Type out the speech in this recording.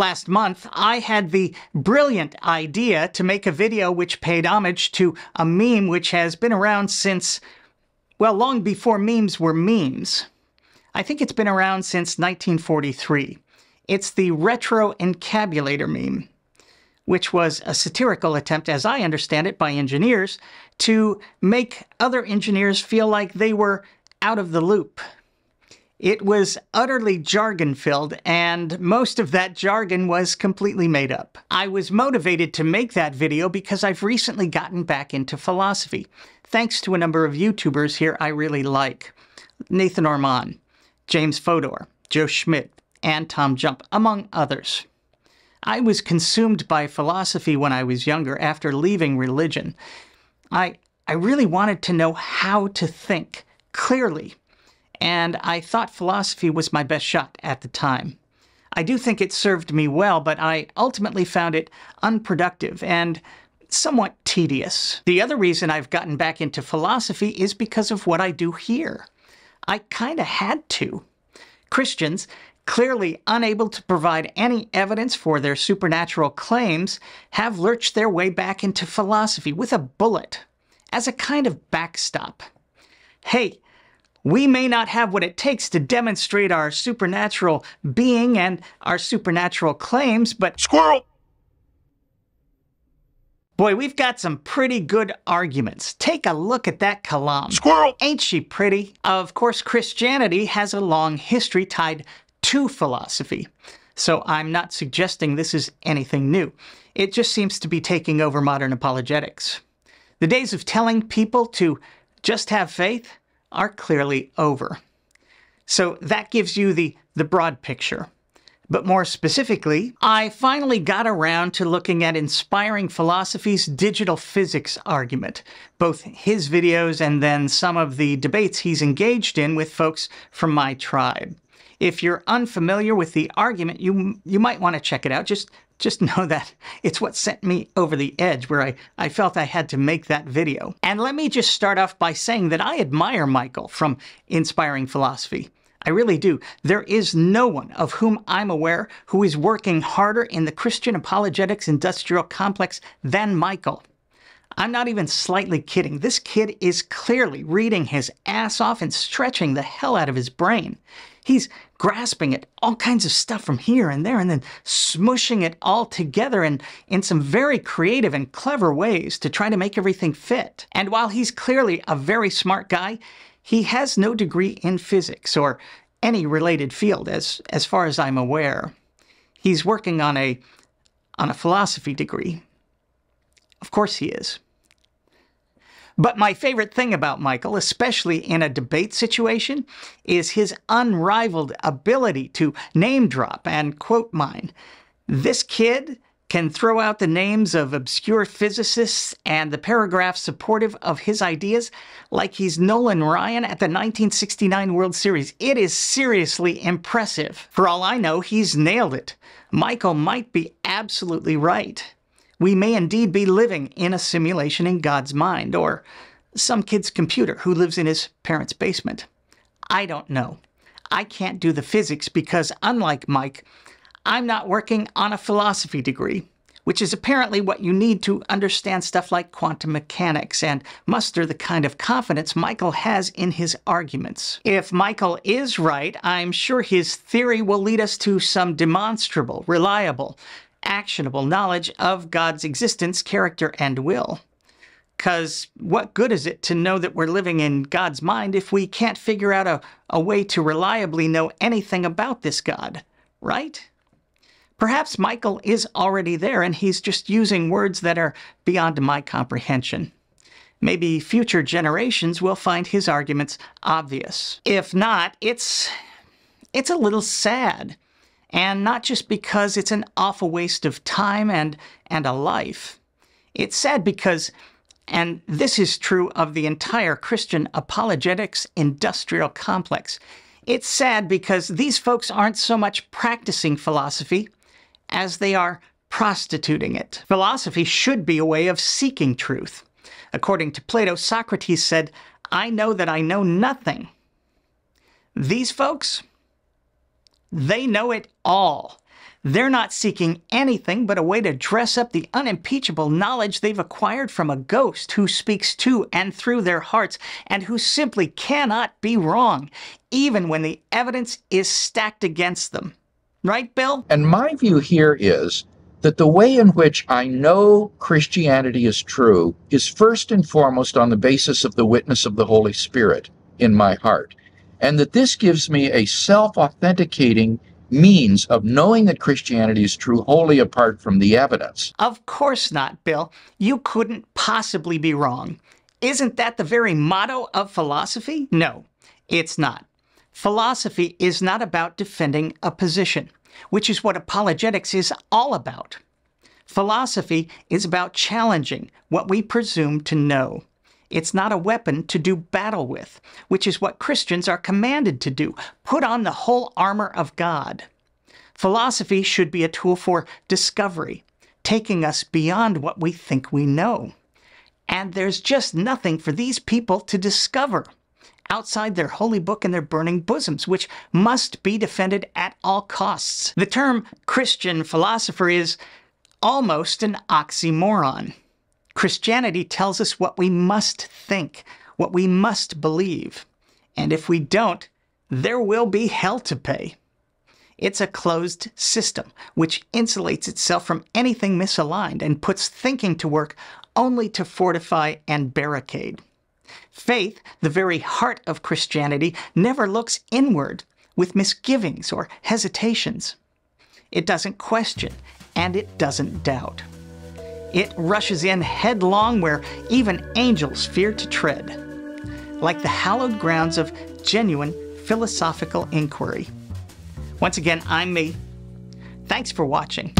Last month, I had the brilliant idea to make a video which paid homage to a meme which has been around since, well, long before memes were memes. I think it's been around since 1943. It's the Retro Encabulator meme, which was a satirical attempt, as I understand it, by engineers to make other engineers feel like they were out of the loop. It was utterly jargon-filled, and most of that jargon was completely made up. I was motivated to make that video because I've recently gotten back into philosophy, thanks to a number of YouTubers here I really like. Nathan Orman, James Fodor, Joe Schmidt, and Tom Jump, among others. I was consumed by philosophy when I was younger after leaving religion. I really wanted to know how to think clearly, and I thought philosophy was my best shot at the time. I do think it served me well, but I ultimately found it unproductive and somewhat tedious. The other reason I've gotten back into philosophy is because of what I do here. I kinda had to. Christians, clearly unable to provide any evidence for their supernatural claims, have lurched their way back into philosophy with a bullet, as a kind of backstop. Hey, we may not have what it takes to demonstrate our supernatural being and our supernatural claims, but Squirrel! Boy, we've got some pretty good arguments. Take a look at that Kalam. Squirrel! Ain't she pretty? Of course, Christianity has a long history tied to philosophy, so I'm not suggesting this is anything new. It just seems to be taking over modern apologetics. The days of telling people to just have faith are clearly over. So that gives you the broad picture. But more specifically, I finally got around to looking at Inspiring Philosophy's digital physics argument, both his videos and then some of the debates he's engaged in with folks from my tribe. If you're unfamiliar with the argument, you might want to check it out. Just know that it's what sent me over the edge, where I felt I had to make that video. And let me just start off by saying that I admire Michael from Inspiring Philosophy. I really do. There is no one of whom I'm aware who is working harder in the Christian apologetics industrial complex than Michael. I'm not even slightly kidding. This kid is clearly reading his ass off and stretching the hell out of his brain. He's grasping at all kinds of stuff from here and there and then smushing it all together in some very creative and clever ways to try to make everything fit. And while he's clearly a very smart guy, he has no degree in physics or any related field as far as I'm aware. He's working on a philosophy degree. Of course he is. But my favorite thing about Michael, especially in a debate situation, is his unrivaled ability to name drop and quote mine. This kid can throw out the names of obscure physicists and the paragraphs supportive of his ideas like he's Nolan Ryan at the 1969 World Series. It is seriously impressive. For all I know, he's nailed it. Michael might be absolutely right. We may indeed be living in a simulation in God's mind, or some kid's computer who lives in his parents' basement. I don't know. I can't do the physics because, unlike Mike, I'm not working on a philosophy degree, which is apparently what you need to understand stuff like quantum mechanics and muster the kind of confidence Michael has in his arguments. If Michael is right, I'm sure his theory will lead us to some demonstrable, reliable, actionable knowledge of God's existence, character, and will. 'Cause what good is it to know that we're living in God's mind if we can't figure out a way to reliably know anything about this God, right? Perhaps Michael is already there and he's just using words that are beyond my comprehension. Maybe future generations will find his arguments obvious. If not, it's a little sad. And not just because it's an awful waste of time and a life. It's sad because, and this is true of the entire Christian apologetics industrial complex, it's sad because these folks aren't so much practicing philosophy as they are prostituting it. Philosophy should be a way of seeking truth. According to Plato, Socrates said, "I know that I know nothing." These folks, they know it all. They're not seeking anything but a way to dress up the unimpeachable knowledge they've acquired from a ghost who speaks to and through their hearts and who simply cannot be wrong, even when the evidence is stacked against them. Right, Bill? And my view here is that the way in which I know Christianity is true is first and foremost on the basis of the witness of the Holy Spirit in my heart, and that this gives me a self-authenticating means of knowing that Christianity is true wholly apart from the evidence. Of course not, Bill. You couldn't possibly be wrong. Isn't that the very motto of philosophy? No, it's not. Philosophy is not about defending a position, which is what apologetics is all about. Philosophy is about challenging what we presume to know. It's not a weapon to do battle with, which is what Christians are commanded to do. Put on the whole armor of God. Philosophy should be a tool for discovery, taking us beyond what we think we know. And there's just nothing for these people to discover outside their holy book and their burning bosoms, which must be defended at all costs. The term Christian philosopher is almost an oxymoron. Christianity tells us what we must think, what we must believe. And if we don't, there will be hell to pay. It's a closed system, which insulates itself from anything misaligned and puts thinking to work only to fortify and barricade. Faith, the very heart of Christianity, never looks inward with misgivings or hesitations. It doesn't question, and it doesn't doubt. It rushes in headlong where even angels fear to tread, like the hallowed grounds of genuine philosophical inquiry. Once again, I'm me. Thanks for watching.